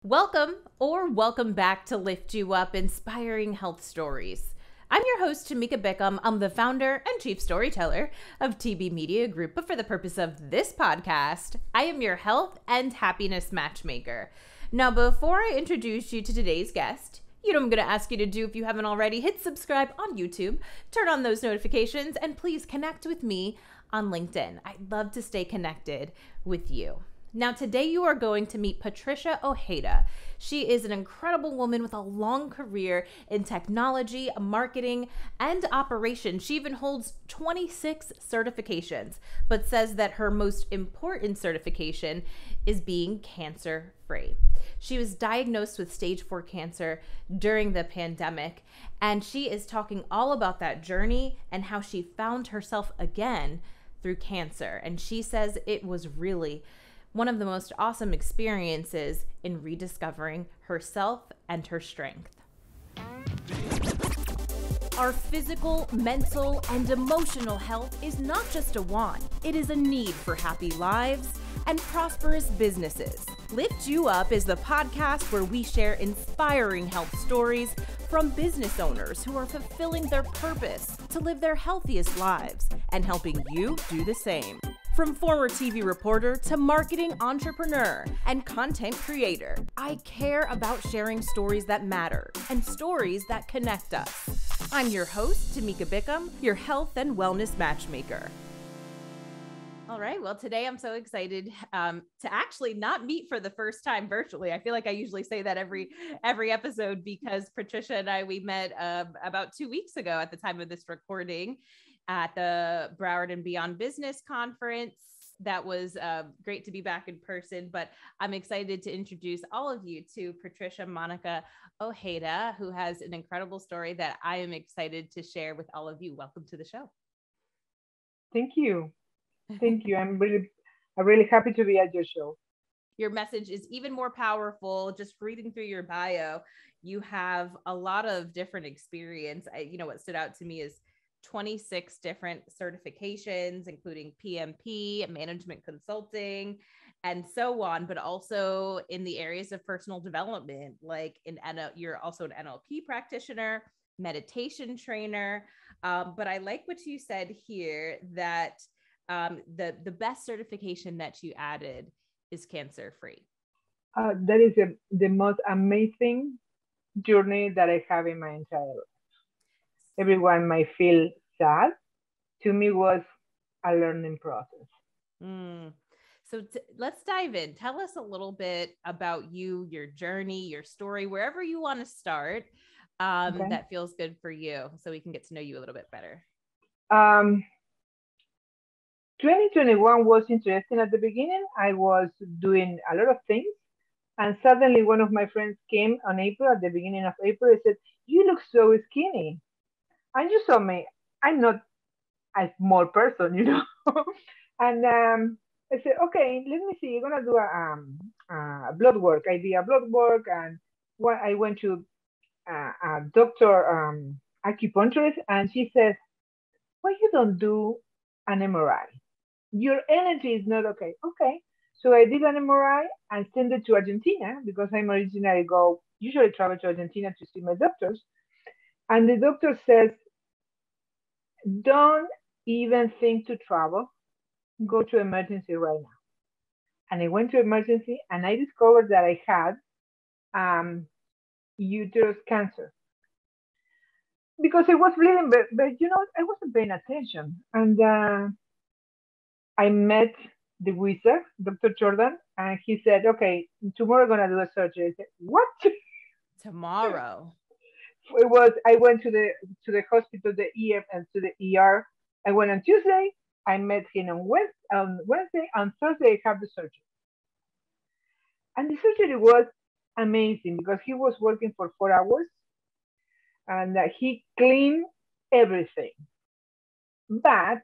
Welcome back to Lift You Up, Inspiring Health Stories. I'm your host, Tamika Bickham. I'm the founder and chief storyteller of TB Media Group, but for the purpose of this podcast, I am your health and happiness matchmaker. Now, before I introduce you to today's guest, you know what I'm going to ask you to do if you haven't already. Hit subscribe on YouTube, turn on those notifications, and please connect with me on LinkedIn. I'd love to stay connected with you. Now, today you are going to meet Patricia Ojeda. She is an incredible woman with a long career in technology, marketing, and operations. She even holds 26 certifications, but says that her most important certification is being cancer-free. She was diagnosed with stage 4 cancer during the pandemic, and she is talking all about that journey and how she found herself again through cancer. And she says it was really one of the most awesome experiences in rediscovering herself and her strength. Our physical, mental, and emotional health is not just a want, it is a need for happy lives and prosperous businesses. Lift You Up is the podcast where we share inspiring health stories from business owners who are fulfilling their purpose to live their healthiest lives and helping you do the same. From former TV reporter to marketing entrepreneur and content creator, I care about sharing stories that matter and stories that connect us. I'm your host, Tamika Bickham, your health and wellness matchmaker. All right. Well, today I'm so excited to actually not meet for the first time virtually. I feel like I usually say that every episode because Patricia and we met about 2 weeks ago at the time of this recording at the Broward and Beyond Business Conference. That was great to be back in person, but I'm excited to introduce all of you to Patricia Monica Ojeda, who has an incredible story that I am excited to share with all of you. Welcome to the show. Thank you. Thank you. I'm really happy to be at your show. Your message is even more powerful. Just reading through your bio, you have a lot of different experience. What stood out to me is 26 different certifications, including PMP, management consulting, and so on, but also in the areas of personal development, like you're also an NLP practitioner, meditation trainer. But I like what you said here that the best certification that you added is cancer-free. That is the most amazing journey that I have in my entire life. Everyone might feel sad. To me, was a learning process. So let's dive in. Tell us a little bit about you, your journey, your story, wherever you want to start. Okay. That feels good for you, so we can get to know you a little bit better. 2021 was interesting at the beginning. I was doing a lot of things. And suddenly one of my friends came on April, at the beginning of April, and said, "You look so skinny. And you saw me, I'm not a small person, And I said, okay, let me see, you're going to do a blood work. I did a blood work, and I went to a doctor, acupuncturist, and she says, why you don't do an MRI? Your energy is not okay. Okay. So I did an MRI and sent it to Argentina because I'm originally usually travel to Argentina to see my doctors. And the doctor says, don't even think to travel. Go to emergency right now. And I went to emergency and I discovered that I had uterus cancer. Because I was bleeding, but I wasn't paying attention. And I met the wizard, Dr. Jordan, and he said, okay, tomorrow we're going to do a surgery. I said, what? Tomorrow? I went to the hospital, the EF, and to the ER. I went on Tuesday. I met him on Wednesday. On Thursday, I had the surgery. And the surgery was amazing because he was working for 4 hours and he cleaned everything. But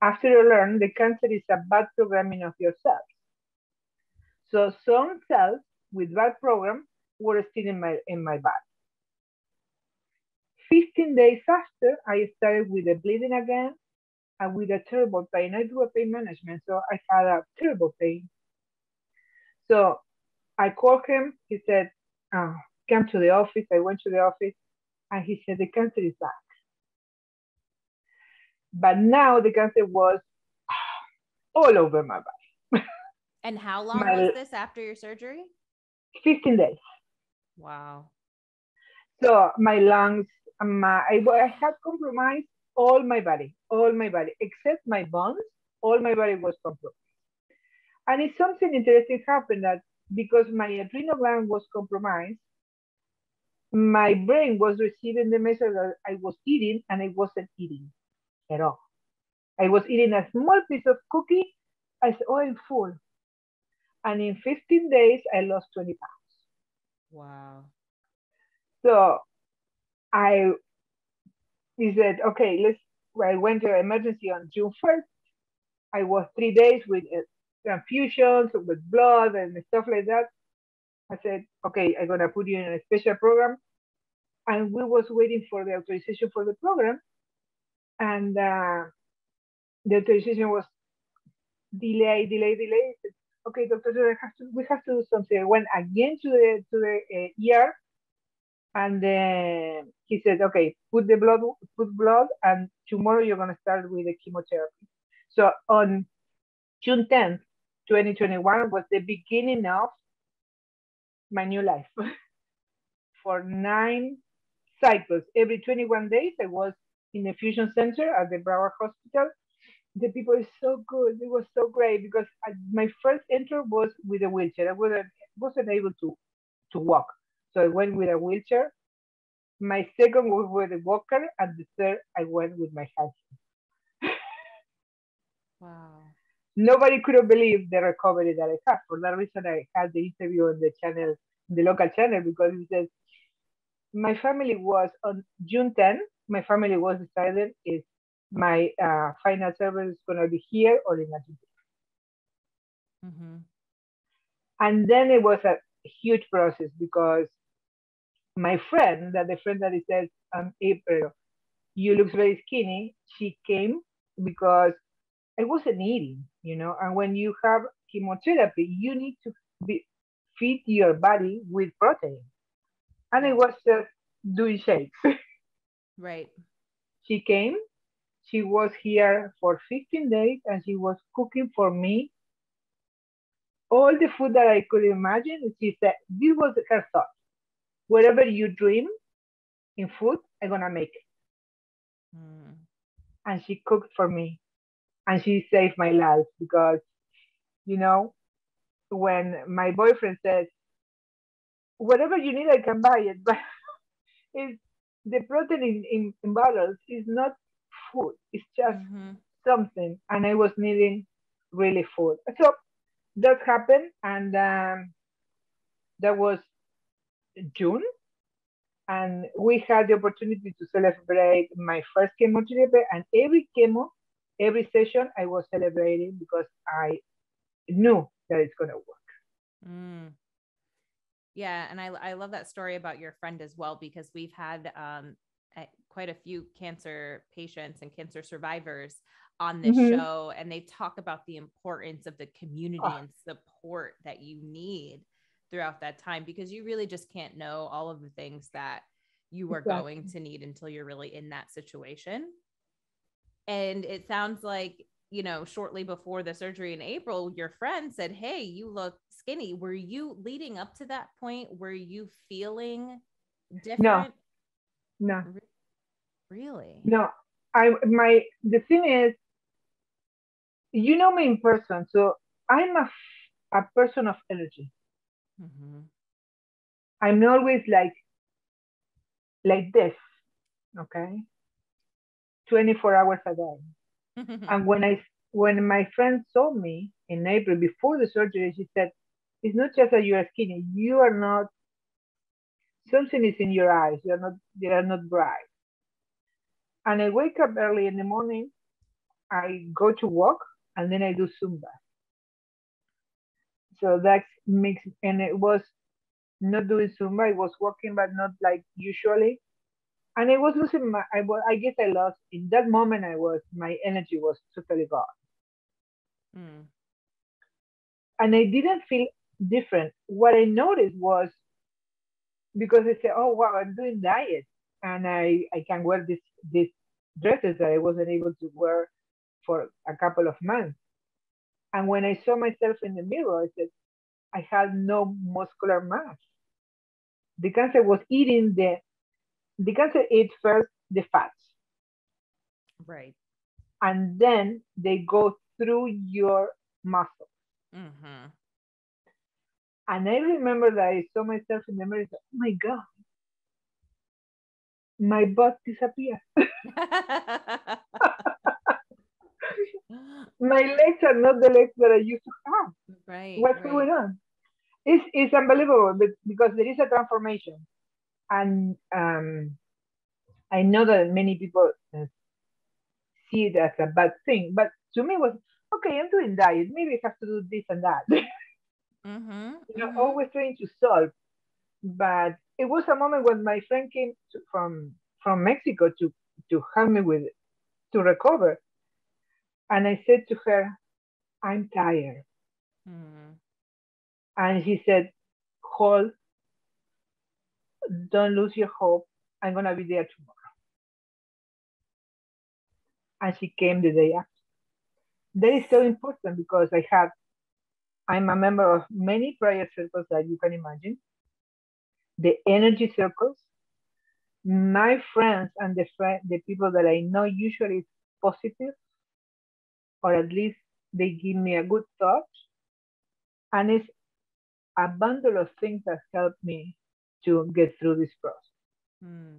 after I learned, the cancer is a bad programming of your cells. So some cells with bad program were still in my body. 15 days after, I started with the bleeding again and with a terrible pain. I do a pain management, so I had a terrible pain. So I called him. He said, oh, come to the office. I went to the office and he said, the cancer is back. But now the cancer was all over my body. And how long was My this after your surgery? 15 days. Wow. So my lungs, I had compromised all my body, except my bones. All my body was compromised. And it's something interesting happened that because my adrenal gland was compromised, my brain was receiving the message that I was eating and I wasn't eating at all. I was eating a small piece of cookie. I said, oh, I'm full. And in 15 days, I lost 20 pounds. Wow. So I he said, okay, I went to emergency on June 1st. I was 3 days with transfusions, with blood and stuff like that. I said, okay, I'm going to put you in a special program. And we was waiting for the authorization for the program. And the authorization was delay. Said, okay, doctor, we have to do something. I went again to the ER, and then he said, okay, put blood, and tomorrow you're gonna start with the chemotherapy. So on June 10th, 2021 was the beginning of my new life. For 9 cycles, every 21 days, I was in the fusion center at the Broward Hospital. The people is so good. It was so great because my first entry was with a wheelchair. I wasn't able to walk, so I went with a wheelchair. My second was with a walker, and the third I went with my husband. Wow. Nobody could have believed the recovery that I had. For that reason, I had the interview on the channel, the local channel, because it says my family was on June 10th. My family was decided is my final service is going to be here or in Argentina. Mm-hmm. And then it was a huge process because my friend, the friend that he says, April, you look very skinny, she came because I wasn't eating. And when you have chemotherapy, you need to feed your body with protein. And I Right. was just doing shakes. Right. She came, she was here for 15 days and she was cooking for me all the food that I could imagine. She said, this was her thought. Whatever you dream in food, I'm going to make it. Mm. And she cooked for me. And she saved my life because, you know, when my boyfriend says, whatever you need, I can buy it. But it's, the protein in bottles is not food. It's just Mm-hmm. something. And I was needing really food. So that happened. And that was June. And we had the opportunity to celebrate my first chemotherapy. And every session, I was celebrating because I knew that it's going to work. Mm. Yeah. And I love that story about your friend as well, because we've had quite a few cancer patients and cancer survivors on this Mm-hmm. show, and they talk about the importance of the community Oh, and support that you need throughout that time, because you really just can't know all of the things that you are going exactly. to need until you're really in that situation. And it sounds like, shortly before the surgery in April, your friend said, hey, you look skinny. Were you leading up to that point? Were you feeling No, different? no, Really? no. The thing is, you know me in person, so I'm a person of energy. Mm-hmm. I'm always like this, okay, 24 hours a day. And when my friend saw me in April before the surgery, she said, "It's not just that you are skinny. You are not. Something is in your eyes. You are not. They are not bright." And I wake up early in the morning. I go to walk, and then I do Zumba. So that makes, and it was not doing Zumba. I was walking, but not like usually. And I was losing I guess I lost in that moment. My energy was totally gone, Mm. and I didn't feel different. What I noticed was because I said, "Oh wow, I'm doing diet, and I can wear these dresses that I wasn't able to wear for a couple of months." And when I saw myself in the mirror, I said, "I had no muscular mass." The cancer was eating the cancer ate first the fats, Right. and then they go through your muscle. Mm-hmm. And I remember that I saw myself in the mirror and said, "Oh my God, my butt disappeared. My legs are not the legs that I used to have. Right, What's going right. on?" It's unbelievable because there is a transformation. And I know that many people see it as a bad thing, but to me it was, okay, I'm doing diet. Maybe I have to do this and that. Mm-hmm. Mm-hmm. Always trying to solve. But it was a moment when my friend came from Mexico to help me with to recover, and I said to her, "I'm tired," Mm-hmm. and she said, "Hold, don't lose your hope. I'm gonna be there tomorrow." And she came the day after. That is so important because I'm a member of many prayer circles that you can imagine, the energy circles. My friends and the people that I know usually is positive, or at least they give me a good thought, and it's a bundle of things that help me to get through this process. Hmm.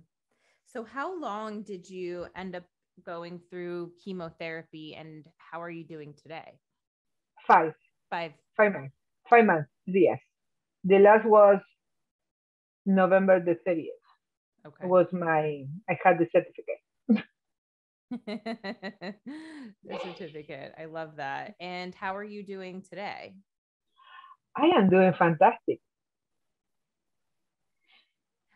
So how long did you end up going through chemotherapy and how are you doing today? Five, 5. 5 months, 5 months, yes. The last was November the 30th. Okay. Was I had the certificate. The certificate. I love that. And how are you doing today? I am doing fantastic.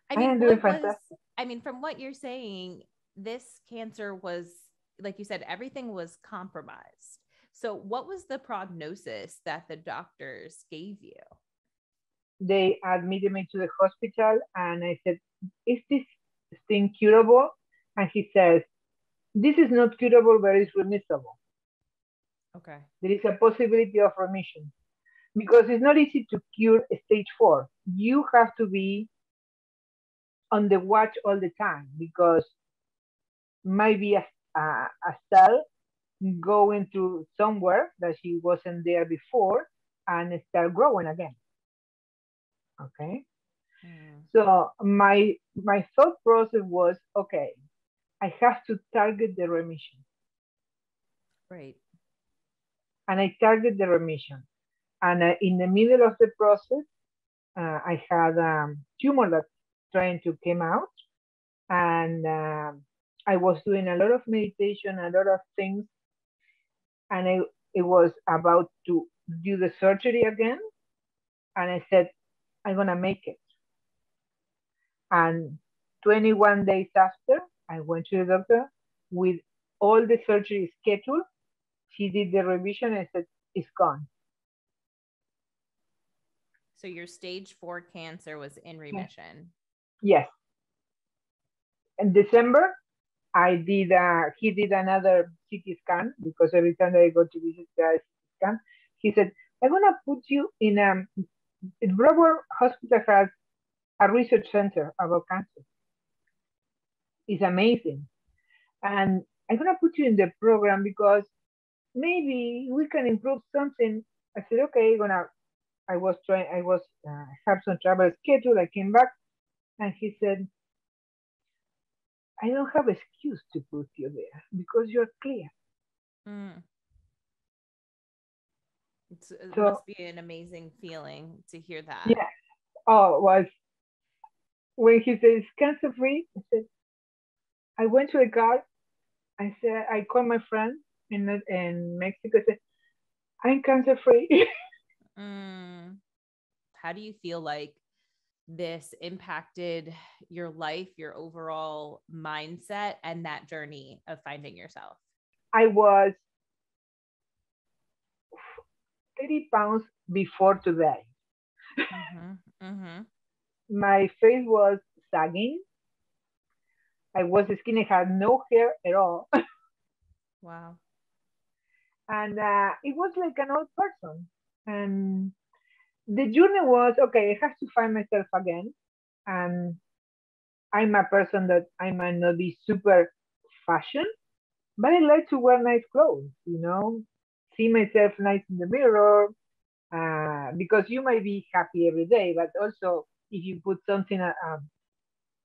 I I mean, am doing what was, fantastic. I mean, from what you're saying, this cancer was, like you said, everything was compromised. So, what was the prognosis that the doctors gave you? They admitted me to the hospital, and I said, "Is this thing curable?" And he says, "This is not curable, but it's remissible. Okay. There is a possibility of remission because it's not easy to cure stage 4. You have to be on the watch all the time because might be a cell going to somewhere that she wasn't there before and start growing again. Okay. Mm, So my thought process was, okay, I have to target the remission, right. and I target the remission. And in the middle of the process, I had a tumor that trying to come out, and I was doing a lot of meditation, a lot of things, and it was about to do the surgery again, and I said, "I'm gonna make it." And 21 days after, I went to the doctor with all the surgery scheduled. She did the revision and said, "It's gone." So, your stage 4 cancer was in Yes. remission. Yes. In December, he did another CT scan because every time I go to visit the CT scan, he said, "I'm going to put you in Broward Hospital has a research center about cancer. It's amazing. And I'm going to put you in the program because maybe we can improve something." I said, "Okay, I was have some travel schedule. I came back, and he said, "I don't have excuse to put you there because you're clear." Mm. It So must be an amazing feeling to hear that. yeah, oh, was when he says cancer free. I said, I went to the car. I said, I called my friend in Mexico. I said, "I'm cancer free." Mm. How do you feel like this impacted your life, your overall mindset, and that journey of finding yourself? I was 30 pounds before today. Mm-hmm. Mm-hmm. My face was sagging. I was skinny, had no hair at all. Wow. And it was like an old person. And the journey was okay, I have to find myself again. And I'm a person that I might not be super fashion, but I like to wear nice clothes, see myself nice in the mirror, because you might be happy every day, but also if you put something,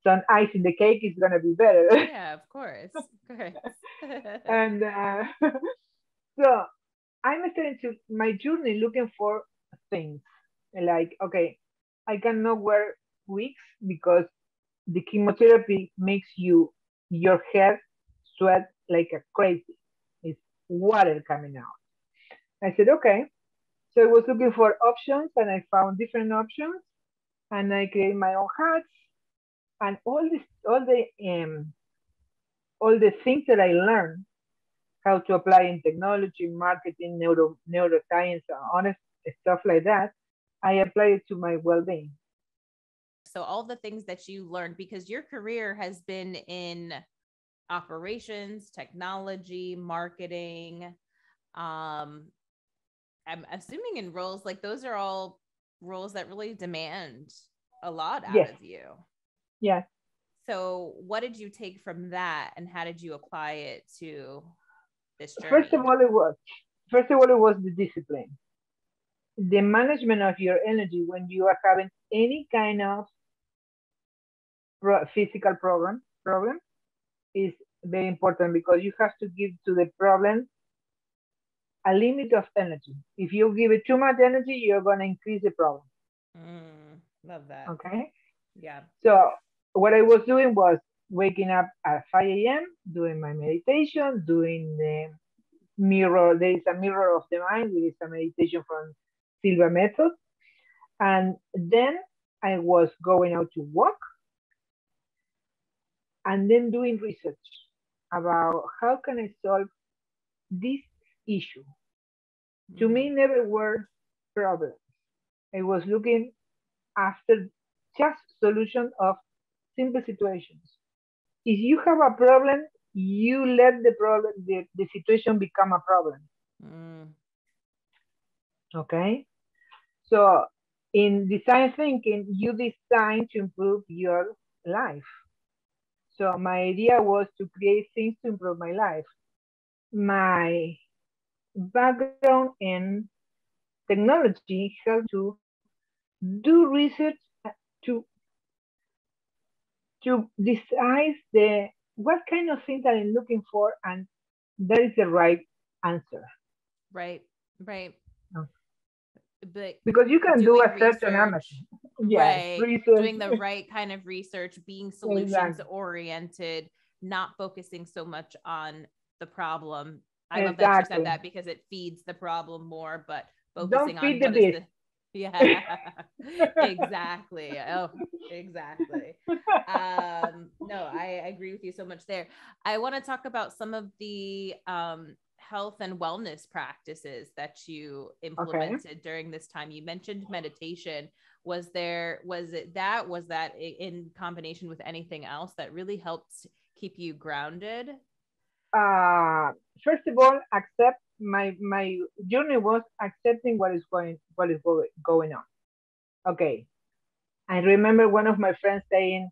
some ice in the cake, it's gonna be better. Yeah, of course. Of course. And so I'm starting to my journey looking for things like, okay, I cannot wear wigs because the chemotherapy makes your hair sweat like a crazy. It's water coming out. I said, okay. So I was looking for options and I found different options and I created my own hats and all the things that I learned how to apply in technology, marketing, neuroscience, honest stuff like that. I apply it to my well-being. So all the things that you learned, because your career has been in operations, technology, marketing, um, I'm assuming in roles like those are all roles that really demand a lot out Yes, of you. yes. So what did you take from that and how did you apply it to this First of journey? all, it was first of all it was the discipline, the management of your energy when you are having any kind of physical problem is very important because you have to give to the problem a limit of energy. If you give it too much energy, you're going to increase the problem. Love that. Okay. Yeah. So what I was doing was waking up at 5 a.m., doing my meditation, doing the mirror. There is a mirror of the mind, which is a meditation from Silva Method. And then I was going out to walk and then doing research about how can I solve this issue. To Mm, me, never were problems. I was looking after just solution of simple situations. If you have a problem, you let the situation become a problem. mm, Okay? So in design thinking, you design to improve your life. So my idea was to create things to improve my life. My background in technology helped to do research to to decide the what kind of things that I'm looking for, and that is the right answer. right. Right. But Because you can do doing a search on research, Amazon. Yes, right? research. Doing the right kind of research, being solutions Exactly. oriented, not focusing so much on the problem. I love that you said Exactly. that because it feeds the problem more, but Don't focusing on feed the what is beast. the, yeah, exactly. Oh, exactly. No, I agree with you so much there. I want to talk about some of the health and wellness practices that you Okay. implemented during this time. You mentioned meditation. Was that in combination with anything else that really helped keep you grounded? uh, First of all, accept my journey was accepting what is going on. Okay, I remember one of my friends saying,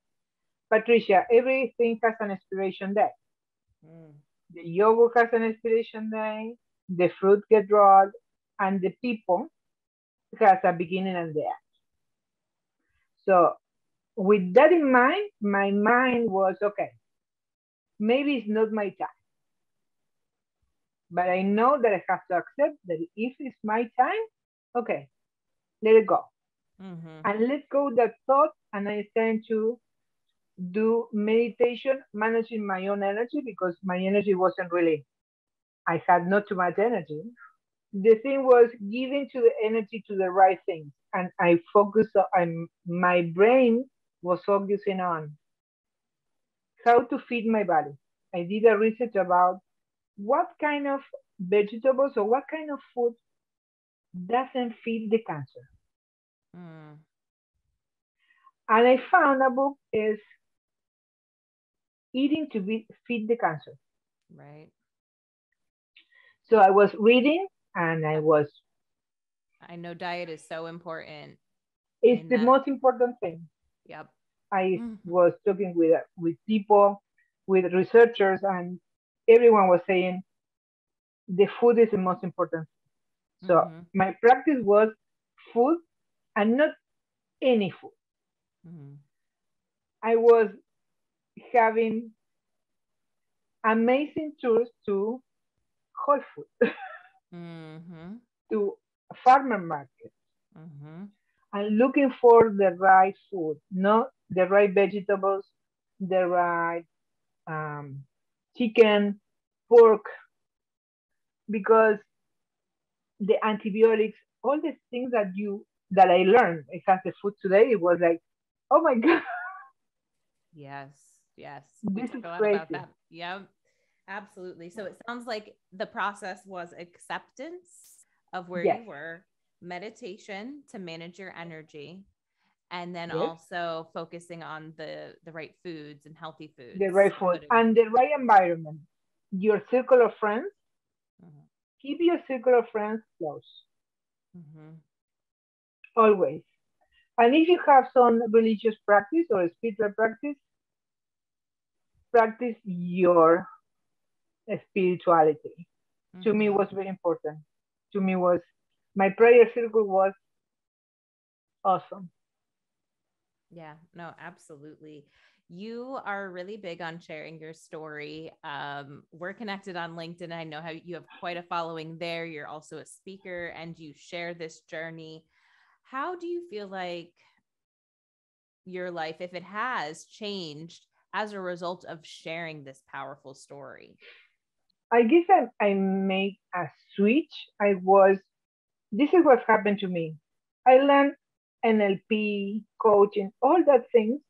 "Patricia, everything has an expiration date. Mm, The yogurt has an expiration date, the fruit get dried, and the people has a beginning and the end." So with that in mind, my mind was okay. Maybe it's not my time, but I know that I have to accept that if it's my time, okay, let it go. mm-hmm. And let go that thought, and I started to do meditation, managing my own energy because my energy wasn't really, I had not too much energy. The thing was giving to the energy to the right things. And I focused on, my brain was focusing on how to feed my body. I did a research about what kind of vegetables or what kind of food doesn't feed the cancer. Mm, And I found a book is Eating to Feed the Cancer. right. So I was reading and I Yep. was, I know diet is so important it's in the that. most important thing. Yep. I Hmm. was talking with people, with researchers, and everyone was saying the food is the most important. So Hmm. my practice was food and not any food. Hmm. I was having amazing tours to Whole Food, Hmm. to farmer market, Hmm. and looking for the right food, not the right vegetables, the right um, chicken, pork, because the antibiotics, all the things that I learned as the food today, it was like, oh my god, Yes. Yes. We this talk is a lot about crazy. that. Yep. Absolutely. So it sounds like the process was acceptance of where Yes, you were, meditation to manage your energy, and then yes, also focusing on the right foods and healthy the foods right and food putting. and the right environment. Your circle of friends, Mhm. keep your circle of friends close, Mhm. always. And if you have some religious practice or spiritual practice, practice your spirituality. To me Mhm. was very important. To me was my prayer circle was awesome. Yeah, no, absolutely. You are really big on sharing your story. We're connected on LinkedIn. I know how you have quite a following there. You're also a speaker and you share this journey. How do you feel like your life, if it has changed as a result of sharing this powerful story? I guess I made a switch. This is what happened to me. I learned NLP, coaching, all that things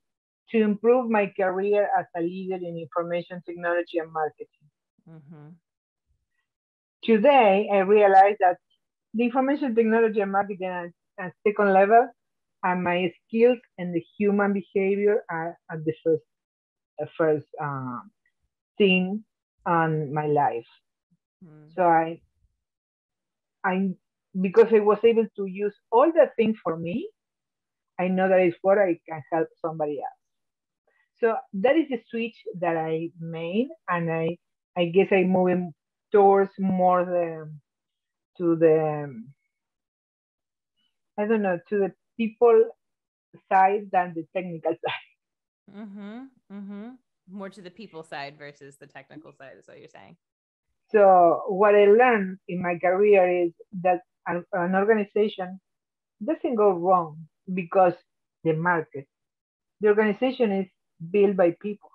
to improve my career as a leader in information technology and marketing. Mm-hmm. Today, I realize that the information technology and marketing at second level, and my skills and the human behavior are at the first thing on my life. Mm-hmm. So I because I was able to use all the things for me, I know that is what I can help somebody else. So that is the switch that I made, and I guess I'm moving towards more to the I don't know, to the people side than the technical side. Mm-hmm. Mm-hmm. More to the people side versus the technical side is what you're saying. So what I learned in my career is that an organization doesn't go wrong because the market, the organization is built by people.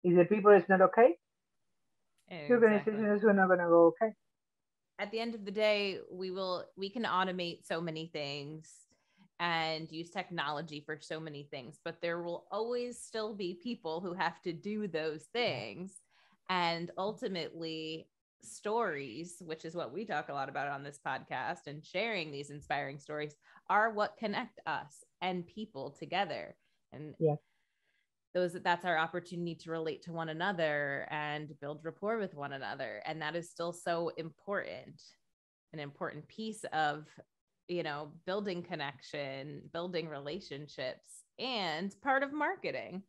If the people is not okay, the Exactly. organization is not gonna go okay. At the end of the day, we can automate so many things and use technology for so many things, but there will always still be people who have to do those things. And ultimately, stories, which is what we talk a lot about on this podcast, and sharing these inspiring stories are what connect us and people together. And Yes, that's our opportunity to relate to one another and build rapport with one another, and that is still so important, an important piece of building connection, building relationships, and part of marketing.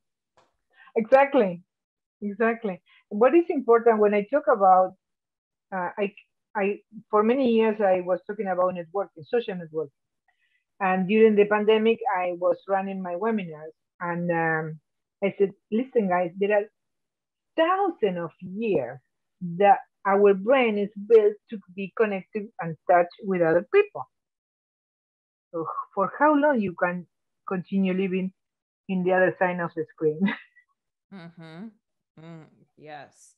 exactly, exactly. What is important when I talk about uh, I I for many years I was talking about networking, social networking, and during the pandemic I was running my webinars, and I said, listen, guys, there are thousands of years that our brain is built to be connected and touch with other people. So for how long you can continue living in the other side of the screen? Mm-hmm. Mm, yes.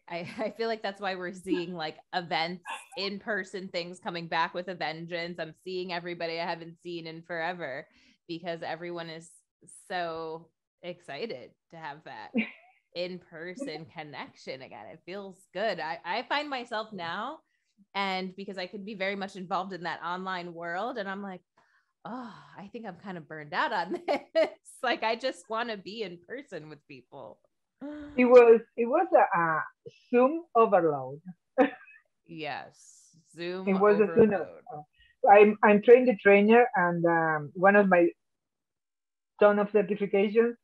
I feel like that's why we're seeing like events, in person things coming back with a vengeance. I'm seeing everybody I haven't seen in forever because everyone is so excited to have that in person connection again. It feels good. I find myself now And because I could be very much involved in that online world. And I'm like, oh, I think I'm kind of burned out on this. Like, I just want to be in person with people. It was a Zoom overload. Yes. Zoom It was a Zoom. overload. I'm trained the trainer, and one of my ton of certifications,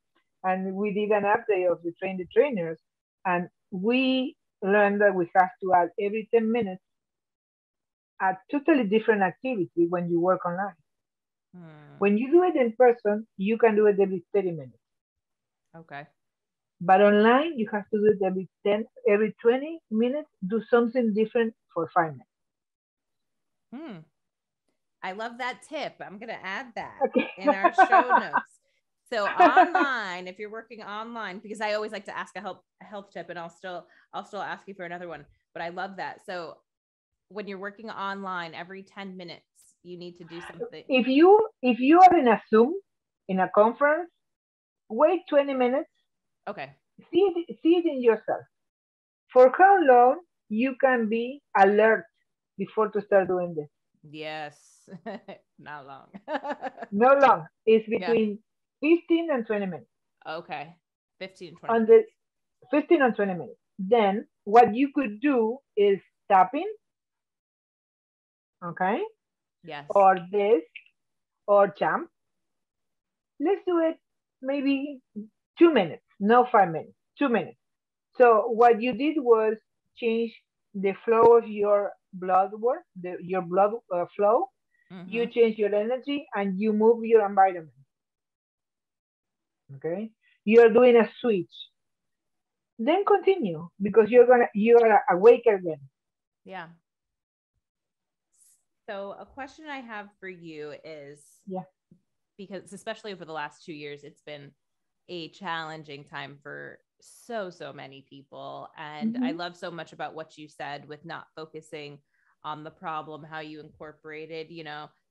and we did an update of the train the trainers, and we learned that we have to add every 10 minutes a totally different activity when you work online. Hmm. When you do it in person, you can do it every 30 minutes. Okay. But online, you have to do it every 20 minutes, do something different for 5 minutes. Hmm. I love that tip. I'm going to add that Okay. in our show notes. So online, if you're working online, because I always like to ask a health tip, and I'll still ask you for another one, but I love that. So when you're working online, every 10 minutes, you need to do something. If you are in a Zoom, in a conference, wait 20 minutes, Okay. see it in yourself. For how long you can be alert before to start doing this? Yes. Not long. No long. It's Yeah. between 15 and 20 minutes. Okay. 15, 20 On minutes. the 15 and 20 minutes. Then what you could do is tapping, okay, Yes. or this, or jump. Let's do it maybe 2 minutes, no 5 minutes, 2 minutes. So what you did was change the flow of your blood work, your blood flow. You Mm-hmm. change your energy and you move your environment. Okay, you are doing a switch. Then continue because you are awake again. Yeah. So a question I have for you is, Yeah. because especially over the last 2 years, it's been a challenging time for so many people. And I Hmm. love so much about what you said with not focusing on the problem, how you incorporated,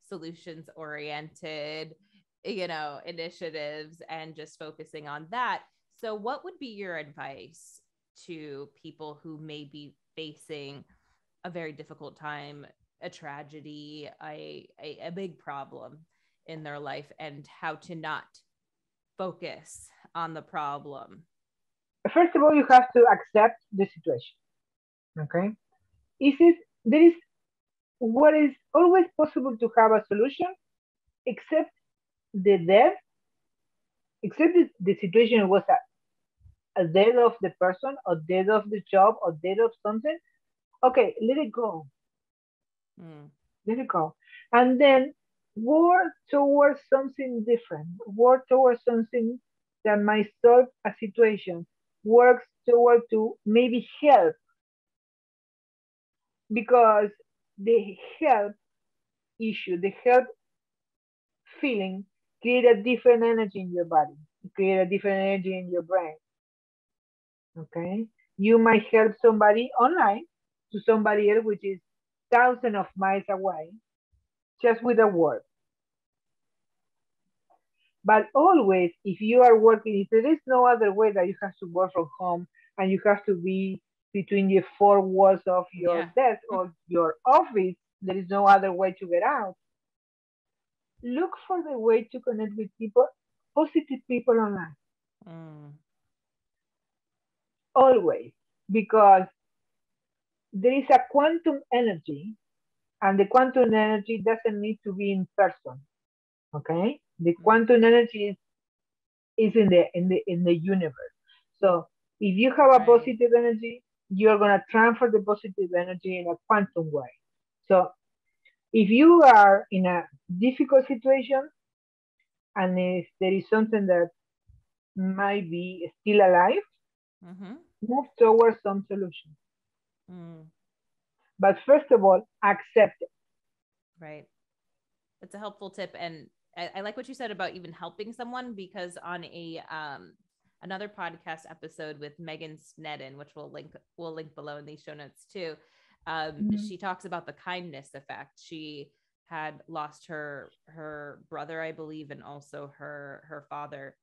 solutions oriented, initiatives, and just focusing on that. So what would be your advice to people who may be facing a very difficult time, a tragedy, a big problem in their life, and how to not focus on the problem? First of all, you have to accept the situation. Okay. There is what is always possible to have a solution, except the death, except the situation was a death of the person, or death of the job, or death of something. Okay, let it go. Mm, Let it go. And then work towards something different. Work towards something that might solve a situation. Work toward to maybe help, because the help the help feeling create a different energy in your body, create a different energy in your brain. Okay, you might help somebody online to somebody else which is thousands of miles away, just with a word. But always, if you are working, if there is no other way that you have to work from home and you have to be between the four walls of your yeah. desk or your office, there is no other way to get out. Look for the way to connect with people, positive people online, Mm, always, because there is a quantum energy, and the quantum energy doesn't need to be in person. Okay, the mm, quantum energy is in the universe. So if you have a right. positive energy, you're gonna transfer the positive energy in a quantum way. So if you are in a difficult situation, and if there is something that might be still alive, Mm-hmm. move towards some solution. Mm, But first of all, accept it. right. That's a helpful tip. And I like what you said about even helping someone, because on a another podcast episode with Megan Sneddon, which we'll link below in these show notes too, Mhm. she talks about the kindness effect. She had lost her brother, I believe, and also her father,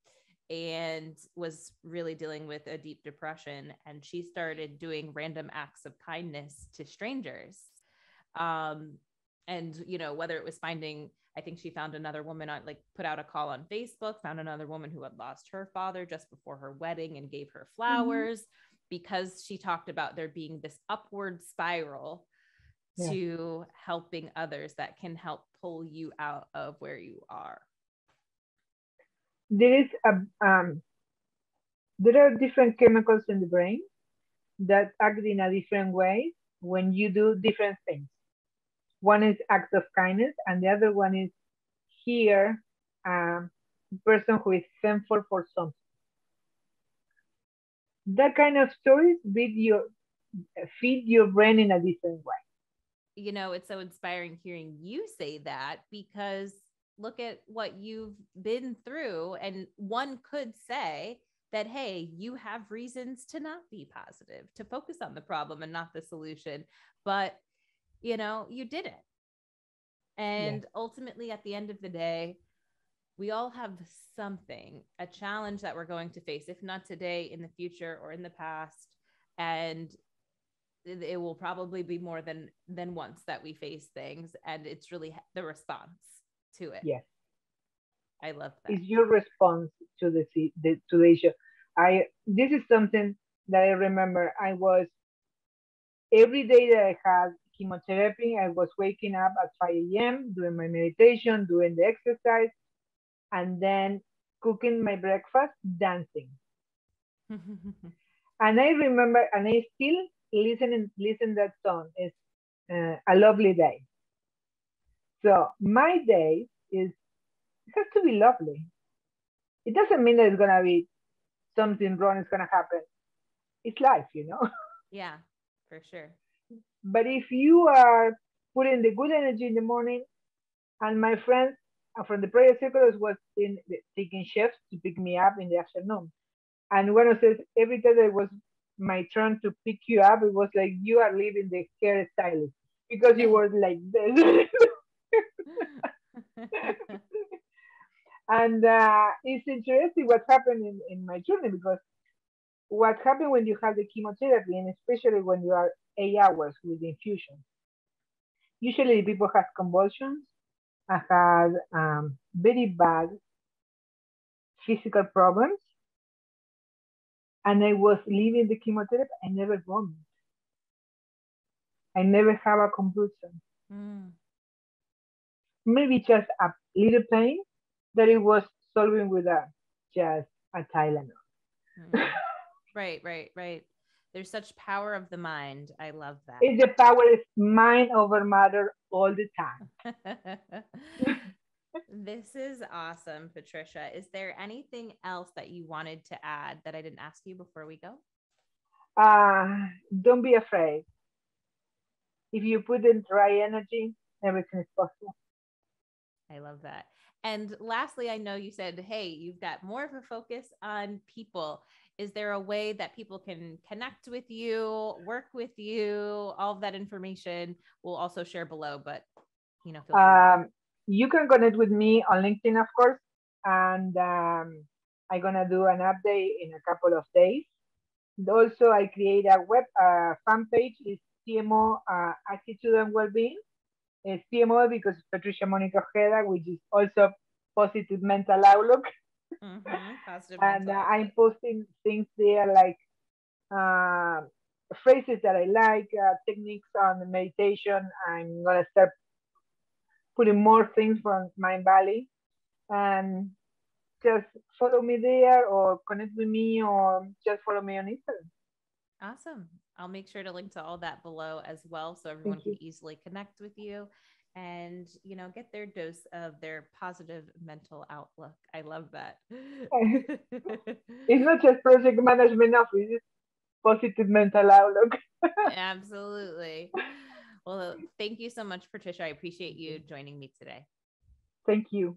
and was really dealing with a deep depression. And she started doing random acts of kindness to strangers. And, you know, whether it was finding, I think she found another woman on, like, put out a call on Facebook, found another woman who had lost her father just before her wedding and gave her flowers because she talked about there being this upward spiral to helping others that can help pull you out of where you are. There is there are different chemicals in the brain that act in a different way when you do different things. One is acts of kindness, and the other one is hear a person who is thankful for something. That kind of stories feed your brain in a different way. You know, it's so inspiring hearing you say that, because look at what you've been through. And one could say that, hey, you have reasons to not be positive, to focus on the problem and not the solution. But, you know, you didn't. And ultimately, at the end of the day, we all have something, a challenge that we're going to face, if not today, in the future or in the past. And it will probably be more than once that we face things. And it's really the response to it. Yes. I love that. It's your response to the issue. This is something that I remember. I was, every day that I had chemotherapy, I was waking up at 5 a.m., doing my meditation, doing the exercise, and then cooking my breakfast, dancing. And I remember, and I still listen that song. It's A Lovely Day. So my day it has to be lovely. It doesn't mean that it's gonna be something wrong is gonna happen. It's life, you know. Yeah, for sure. But if you are putting the good energy in the morning, and my friends from the prayer circles was taking shifts to pick me up in the afternoon. And one of says, every time it was my turn to pick you up, it was like, you are leaving the hairstylist because you were like this. And it's interesting what happened in my journey, because what happened when you have the chemotherapy, and especially when you are 8 hours with the infusion, usually people have convulsions. I had very bad physical problems, and I was leaving the chemotherapy. I never vomited. I never have a convulsion. Maybe just a little pain that it was solving with just a Tylenol. Right. There's such power of the mind. I love that. It's the power is mind over matter all the time. This is awesome, Patricia. Is there anything else that you wanted to add that I didn't ask you before we go? Don't be afraid. If you put in the right energy, everything is possible. I love that. And lastly, I know you said, hey, you've got more of a focus on people. Is there a way that people can connect with you, work with you? All of that information we'll also share below, but you know, feel free. You can connect with me on LinkedIn, of course, and I'm gonna do an update in a couple of days. Also, I create a fan page. It's PMO Attitude and Wellbeing. It's PMO because Patricia Monica Ojeda, which is also positive mental outlook. Positive and mental I'm posting things there like phrases that I like, techniques on meditation. I'm gonna start putting more things from Mind Valley, and just follow me there, or connect with me, or just follow me on Instagram. Awesome. I'll make sure to link to all that below as well, so everyone can easily connect with you and, you know, get their dose of their positive mental outlook. I love that. It's not just project management office, it's positive mental outlook. Absolutely. Well, thank you so much, Patricia. I appreciate you joining me today. Thank you.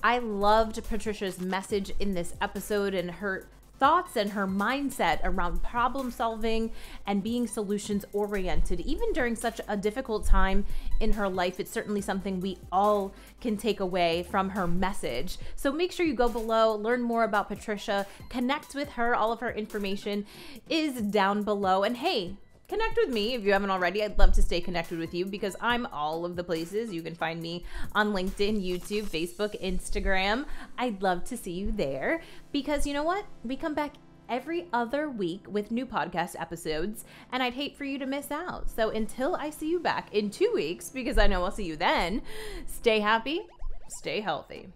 I loved Patricia's message in this episode, and her thoughts and her mindset around problem solving and being solutions oriented, even during such a difficult time in her life. It's certainly something we all can take away from her message. So make sure you go below, learn more about Patricia, connect with her. All of her information is down below. And hey, connect with me if you haven't already. I'd love to stay connected with you because I'm all of the places. You can find me on LinkedIn, YouTube, Facebook, Instagram. I'd love to see you there because you know what? We come back every other week with new podcast episodes, and I'd hate for you to miss out. So until I see you back in 2 weeks, because I know I'll see you then, stay happy, stay healthy.